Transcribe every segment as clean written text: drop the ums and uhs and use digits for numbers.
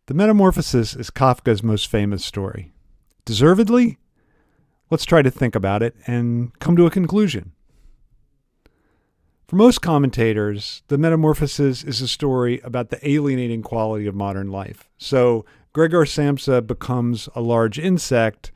The Metamorphosis is Kafka's most famous story. Deservedly? Let's try to think about it and come to a conclusion. For most commentators, The Metamorphosis is a story about the alienating quality of modern life. So Gregor Samsa becomes a large insect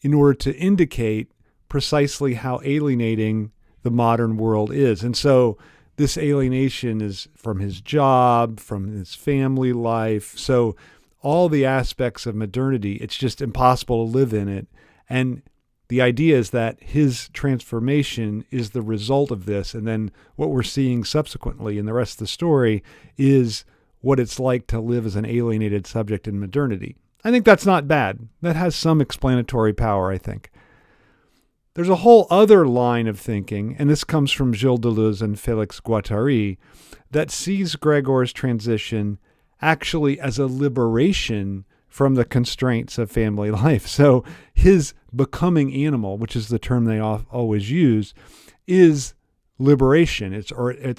in order to indicate precisely how alienating the modern world is. And so this alienation is from his job, from his family life. So all the aspects of modernity, it's just impossible to live in it. And the idea is that his transformation is the result of this. And then what we're seeing subsequently in the rest of the story is what it's like to live as an alienated subject in modernity. I think that's not bad. That has some explanatory power, I think. There's a whole other line of thinking, and this comes from Gilles Deleuze and Félix Guattari, that sees Gregor's transition actually as a liberation from the constraints of family life. So his becoming animal, which is the term they always use, is liberation. It's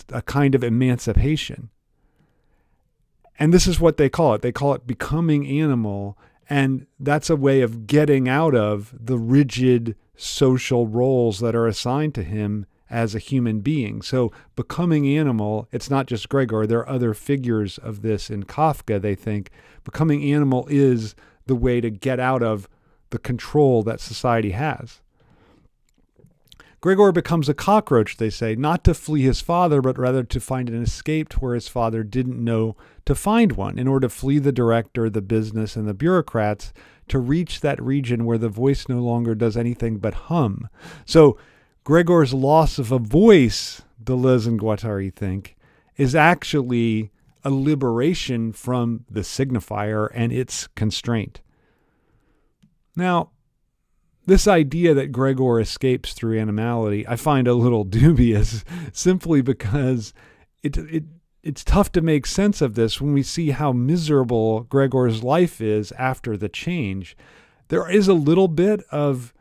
a kind of emancipation. And this is what they call it. They call it becoming animal, and that's a way of getting out of the rigid social roles that are assigned to him as a human being. So becoming animal, it's not just Gregor. There are other figures of this in Kafka, they think. Becoming animal is the way to get out of the control that society has. Gregor becomes a cockroach, they say, not to flee his father, but rather to find an escape to where his father didn't know to find one, in order to flee the director, the business, and the bureaucrats, to reach that region where the voice no longer does anything but hum. So Gregor's loss of a voice, Deleuze and Guattari think, is actually a liberation from the signifier and its constraint. Now, this idea that Gregor escapes through animality, I find a little dubious, simply because it's tough to make sense of this when we see how miserable Gregor's life is after the change. There is a little bit of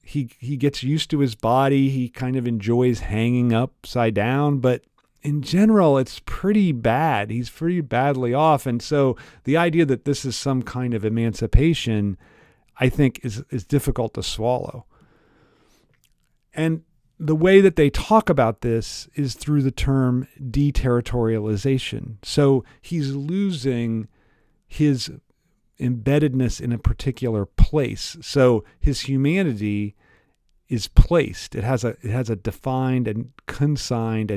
he gets used to his body, he kind of enjoys hanging upside down, but in general, it's pretty bad. He's pretty badly off. And so the idea that this is some kind of emancipation, I think, is difficult to swallow. And the way that they talk about this is through the term deterritorialization. So he's losing his embeddedness in a particular place. So his humanity is placed. It has a defined and consigned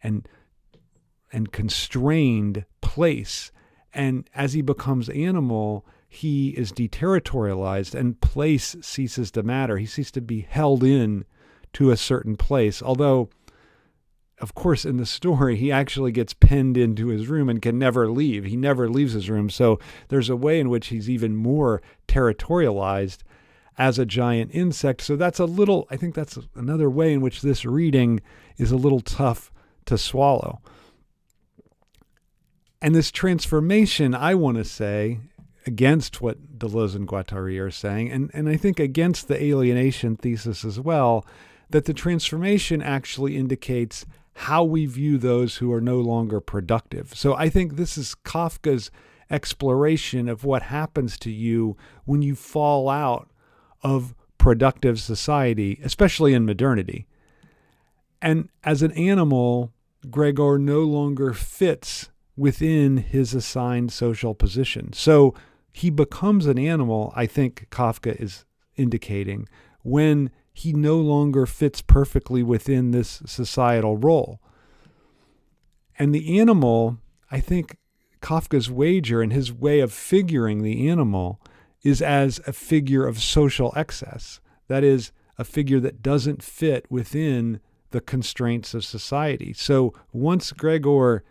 and constrained place. And as he becomes animal, he is deterritorialized, and place ceases to matter. He ceases to be held in to a certain place. Although, of course, in the story, he actually gets penned into his room and can never leave. He never leaves his room. So there's a way in which he's even more territorialized as a giant insect. So I think that's another way in which this reading is a little tough to swallow. And this transformation, I want to say, against what Deleuze and Guattari are saying, and I think against the alienation thesis as well, that the transformation actually indicates how we view those who are no longer productive. So I think this is Kafka's exploration of what happens to you when you fall out of productive society, especially in modernity. And as an animal, Gregor no longer fits within his assigned social position. So he becomes an animal, I think Kafka is indicating, when he no longer fits perfectly within this societal role. And the animal, I think Kafka's wager and his way of figuring the animal is as a figure of social excess. That is, a figure that doesn't fit within the constraints of society. So once Gregor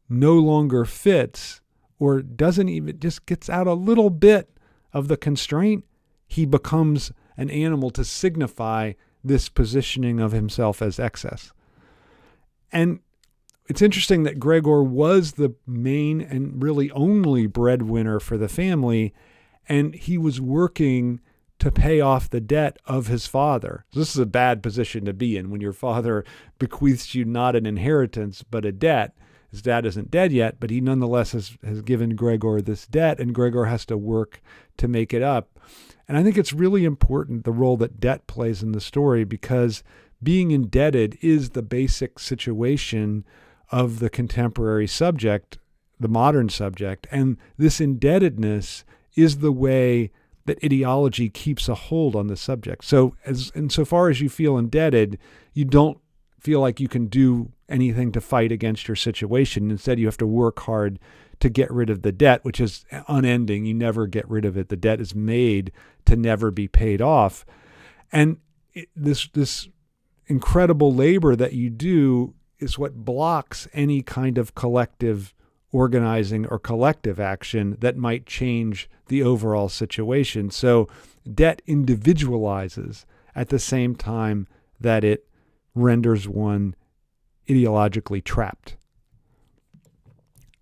no longer fits, or doesn't even, just gets out a little bit of the constraint, he becomes an animal to signify this positioning of himself as excess. And it's interesting that Gregor was the main and really only breadwinner for the family, and he was working to pay off the debt of his father. This is a bad position to be in when your father bequeaths you not an inheritance, but a debt. His dad isn't dead yet, but he nonetheless has given Gregor this debt, and Gregor has to work to make it up. And I think it's really important, the role that debt plays in the story, because being indebted is the basic situation of the contemporary subject, the modern subject. And this indebtedness is the way that ideology keeps a hold on the subject. So insofar as you feel indebted, you don't feel like you can do anything to fight against your situation. Instead, you have to work hard to get rid of the debt, which is unending. You never get rid of it. The debt is made to never be paid off. And this incredible labor that you do is what blocks any kind of collective organizing or collective action that might change the overall situation. So debt individualizes at the same time that it renders one ideologically trapped.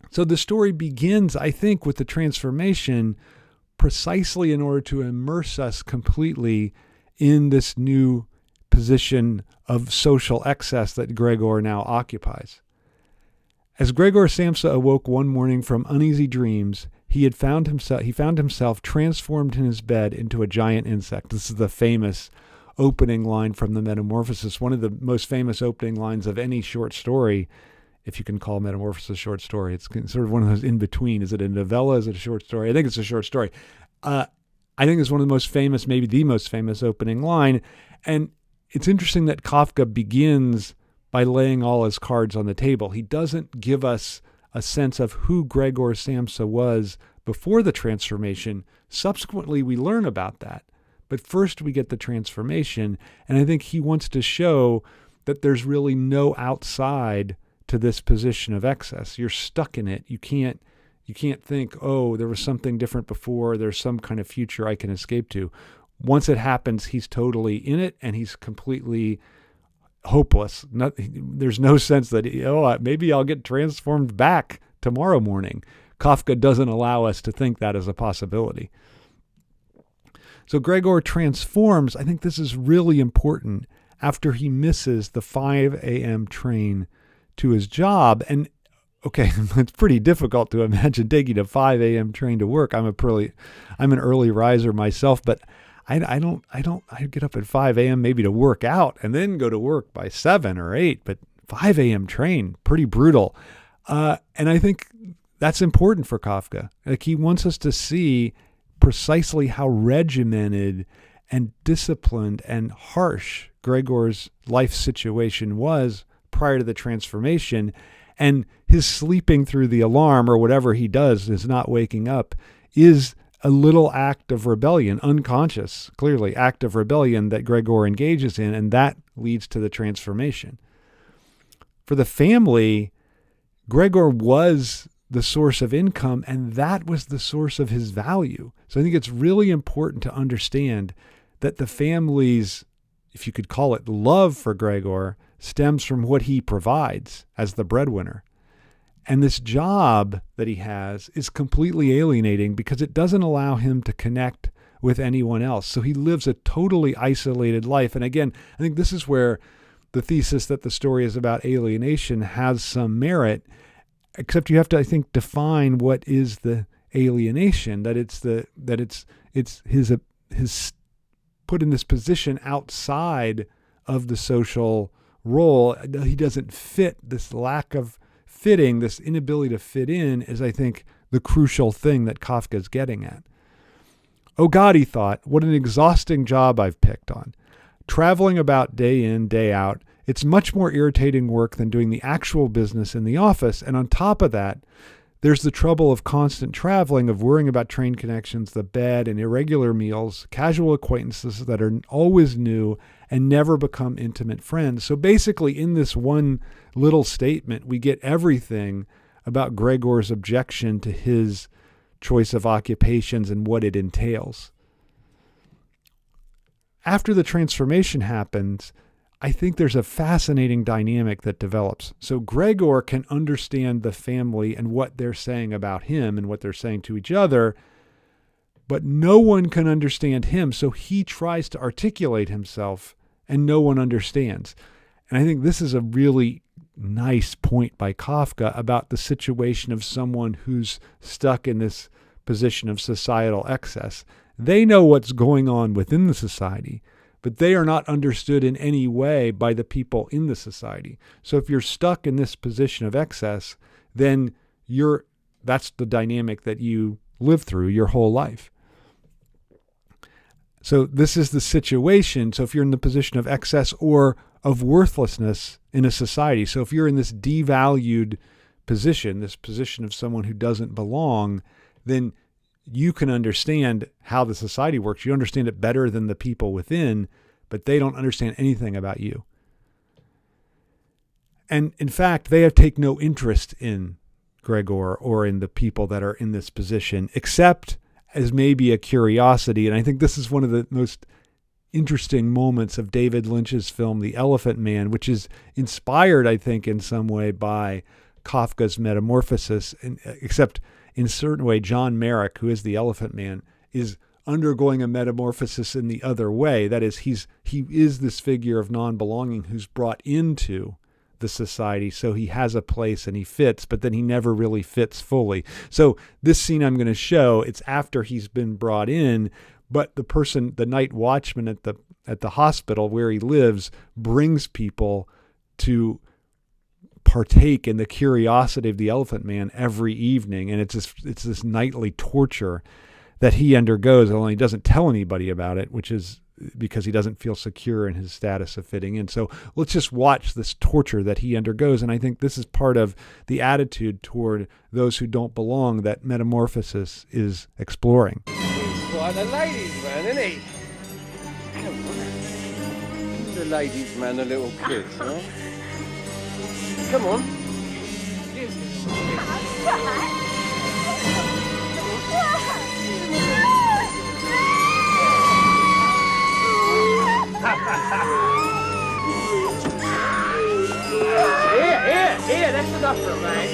So the story begins, I think, with the transformation precisely in order to immerse us completely in this new position of social excess that Gregor now occupies. As Gregor Samsa awoke one morning from uneasy dreams, he found himself transformed in his bed into a giant insect. This is the famous opening line from the Metamorphosis, one of the most famous opening lines of any short story, if you can call Metamorphosis a short story. It's sort of one of those in between. Is it a novella? Is it a short story? I think it's a short story. I think it's one of the most famous, maybe the most famous opening line. And it's interesting that Kafka begins by laying all his cards on the table. He doesn't give us a sense of who Gregor Samsa was before the transformation. Subsequently, we learn about that. But first we get the transformation. And I think he wants to show that there's really no outside to this position of excess. You're stuck in it. You can't think, oh, there was something different before. There's some kind of future I can escape to. Once it happens, he's totally in it, and he's completely hopeless. There's no sense that, maybe I'll get transformed back tomorrow morning. Kafka doesn't allow us to think that as a possibility. So Gregor transforms. I think this is really important after he misses the 5 a.m. train to his job. And okay, it's pretty difficult to imagine taking a 5 a.m. train to work. I'm an early riser myself, but I get up at 5 a.m. maybe to work out and then go to work by 7 or 8, but 5 a.m. train, pretty brutal. And I think that's important for Kafka. Like, he wants us to see precisely how regimented and disciplined and harsh Gregor's life situation was prior to the transformation. And his sleeping through the alarm, or whatever he does, is not waking up, is a little act of rebellion, unconscious, clearly, act of rebellion that Gregor engages in, and that leads to the transformation. For the family, Gregor was the source of income, and that was the source of his value. So I think it's really important to understand that the family's, if you could call it, love for Gregor stems from what he provides as the breadwinner. And this job that he has is completely alienating because it doesn't allow him to connect with anyone else. So he lives a totally isolated life. And again, I think this is where the thesis that the story is about alienation has some merit, except you have to, I think, define what is the alienation, that it's his put in this position outside of the social role. He doesn't fit. This lack of fitting, this inability to fit in, is, I think, the crucial thing that Kafka is getting at. Oh God, he thought, what an exhausting job I've picked on. Traveling about day in, day out, it's much more irritating work than doing the actual business in the office. And on top of that, there's the trouble of constant traveling, of worrying about train connections, the bed, and irregular meals, casual acquaintances that are always new and never become intimate friends. So basically, in this one little statement, we get everything about Gregor's objection to his choice of occupations and what it entails. After the transformation happens, I think there's a fascinating dynamic that develops. So Gregor can understand the family and what they're saying about him and what they're saying to each other, but no one can understand him. So he tries to articulate himself and no one understands. And I think this is a really nice point by Kafka about the situation of someone who's stuck in this position of societal excess. They know what's going on within the society, but they are not understood in any way by the people in the society. So if you're stuck in this position of excess, then that's the dynamic that you live through your whole life. So this is the situation. So if you're in the position of excess or of worthlessness in a society, so if you're in this devalued position, this position of someone who doesn't belong, then you can understand how the society works. You understand it better than the people within, but they don't understand anything about you. And in fact, they take no interest in Gregor or in the people that are in this position, except as maybe a curiosity. And I think this is one of the most interesting moments of David Lynch's film, The Elephant Man, which is inspired, I think, in some way by Kafka's Metamorphosis, except in a certain way, John Merrick, who is the Elephant Man, is undergoing a metamorphosis in the other way. That is, he is this figure of non-belonging who's brought into the society, so he has a place and he fits, but then he never really fits fully. So this scene I'm going to show, it's after he's been brought in, but the night watchman at the hospital where he lives brings people to partake in the curiosity of the Elephant Man every evening, and it's this nightly torture that he undergoes, although he doesn't tell anybody about it, which is because he doesn't feel secure in his status of fitting in. So let's just watch this torture that he undergoes, and I think this is part of the attitude toward those who don't belong that Metamorphosis is exploring. He's quite a ladies' man, isn't he? Come on. He's a ladies' man, a little kid, huh? Come on. Here, that's enough for a man.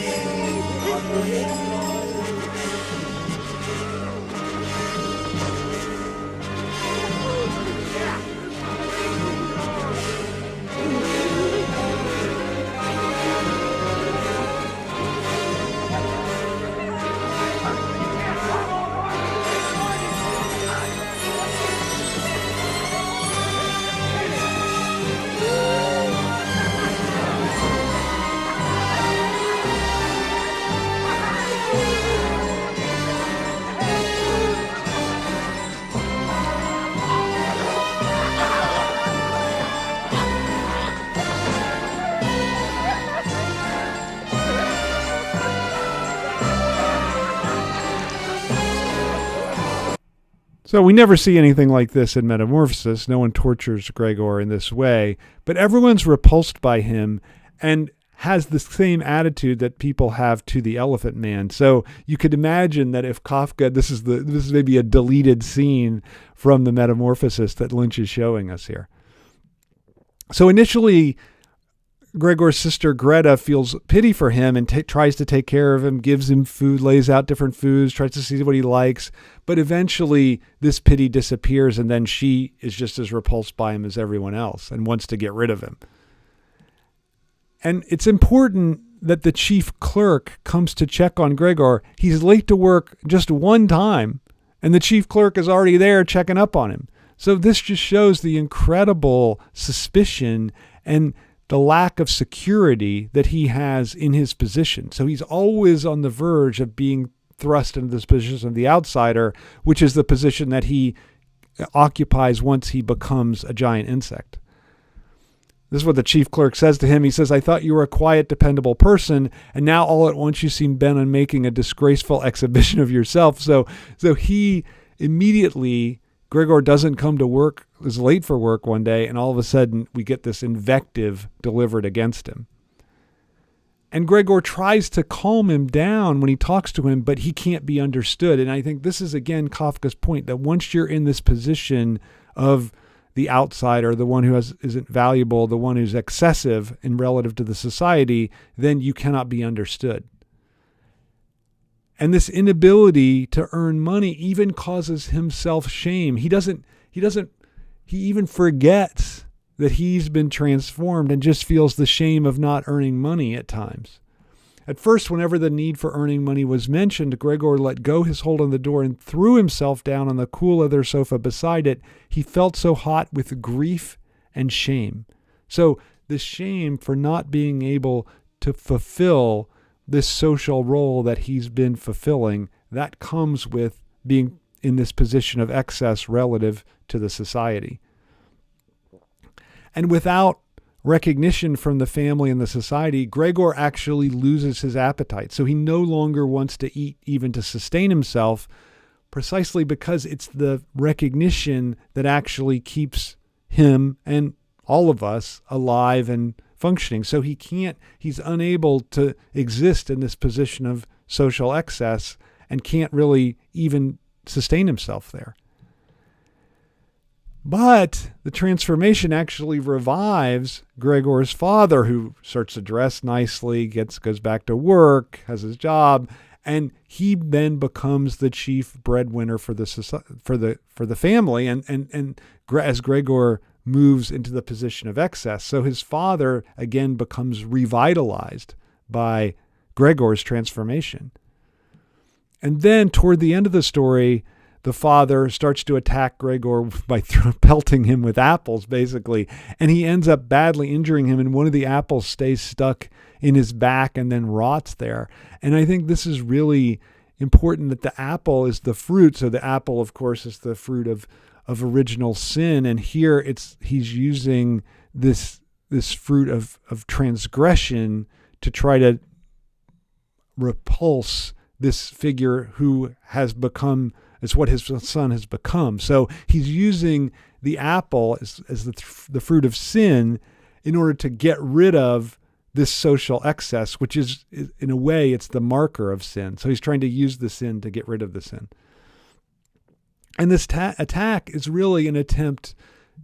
So we never see anything like this in Metamorphosis. No one tortures Gregor in this way, but everyone's repulsed by him and has the same attitude that people have to the Elephant Man. So you could imagine that if Kafka, this is maybe a deleted scene from the Metamorphosis that Lynch is showing us here. So initially, Gregor's sister Greta feels pity for him and tries to take care of him, gives him food, lays out different foods, tries to see what he likes. But eventually this pity disappears, and then she is just as repulsed by him as everyone else and wants to get rid of him. And it's important that the chief clerk comes to check on Gregor. He's late to work just one time, and the chief clerk is already there checking up on him. So this just shows the incredible suspicion and the lack of security that he has in his position. So he's always on the verge of being thrust into this position of the outsider, which is the position that he occupies once he becomes a giant insect. This is what the chief clerk says to him. He says, "I thought you were a quiet, dependable person, and now all at once you seem bent on making a disgraceful exhibition of yourself." So he immediately, Gregor doesn't come to work, is late for work one day, and all of a sudden we get this invective delivered against him. And Gregor tries to calm him down when he talks to him, but he can't be understood. And I think this is, again, Kafka's point, that once you're in this position of the outsider, the one who isn't valuable, the one who's excessive in relative to the society, then you cannot be understood. And this inability to earn money even causes him self-shame. He even forgets that he's been transformed and just feels the shame of not earning money at times. At first, whenever the need for earning money was mentioned, Gregor let go his hold on the door and threw himself down on the cool leather sofa beside it. He felt so hot with grief and shame. So the shame for not being able to fulfill this social role that he's been fulfilling, that comes with being in this position of excess relative to the society. And without recognition from the family and the society, Gregor actually loses his appetite. So he no longer wants to eat even to sustain himself, precisely because it's the recognition that actually keeps him and all of us alive and functioning. So he's unable to exist in this position of social excess and can't really even sustain himself there. But the transformation actually revives Gregor's father, who starts to dress nicely, goes back to work, has his job, and he then becomes the chief breadwinner for the family. And as Gregor moves into the position of excess, so his father again becomes revitalized by Gregor's transformation. And then toward the end of the story, the father starts to attack Gregor by pelting him with apples, basically. And he ends up badly injuring him, and one of the apples stays stuck in his back and then rots there. And I think this is really important, that the apple is the fruit. So the apple, of course, is the fruit of original sin. And here he's using this fruit of transgression to try to repulse this figure who has become, it's what his son has become. So he's using the apple as the fruit of sin in order to get rid of this social excess, which is, in a way, it's the marker of sin. So he's trying to use the sin to get rid of the sin. And this attack is really an attempt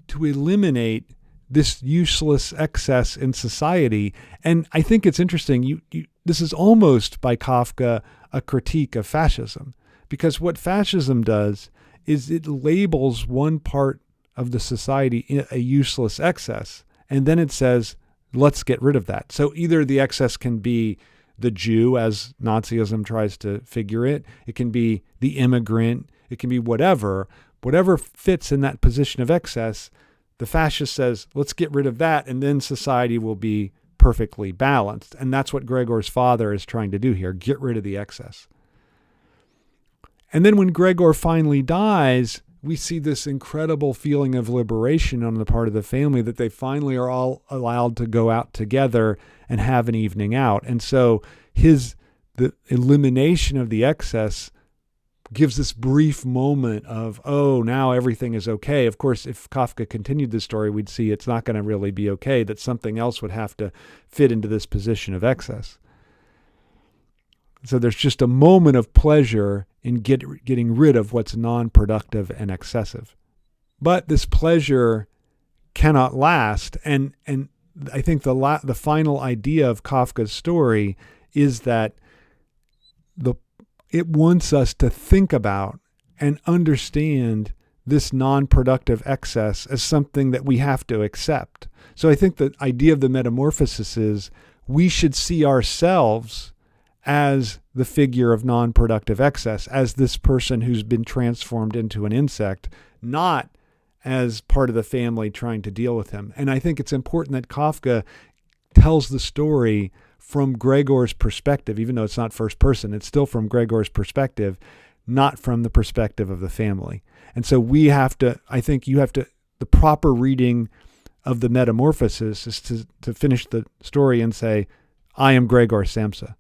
to eliminate this useless excess in society. And I think it's interesting. This is almost, by Kafka, a critique of fascism. Because what fascism does is it labels one part of the society a useless excess, and then it says, let's get rid of that. So either the excess can be the Jew, as Nazism tries to figure it. It can be the immigrant. It can be whatever fits in that position of excess. The fascist says, let's get rid of that, and then society will be perfectly balanced. And that's what Gregor's father is trying to do here, get rid of the excess. And then when Gregor finally dies, we see this incredible feeling of liberation on the part of the family, that they finally are all allowed to go out together and have an evening out. And so the elimination of the excess gives this brief moment of, oh, now everything is okay. Of course, if Kafka continued the story, we'd see it's not going to really be okay, that something else would have to fit into this position of excess. So there's just a moment of pleasure in getting rid of what's non-productive and excessive. But this pleasure cannot last. And I think the final idea of Kafka's story is that it wants us to think about and understand this non-productive excess as something that we have to accept. So I think the idea of the metamorphosis is we should see ourselves as the figure of non-productive excess, as this person who's been transformed into an insect, not as part of the family trying to deal with him. And I think it's important that Kafka tells the story from Gregor's perspective, even though it's not first person, it's still from Gregor's perspective, not from the perspective of the family. And so the proper reading of the Metamorphosis is to finish the story and say, I am Gregor Samsa.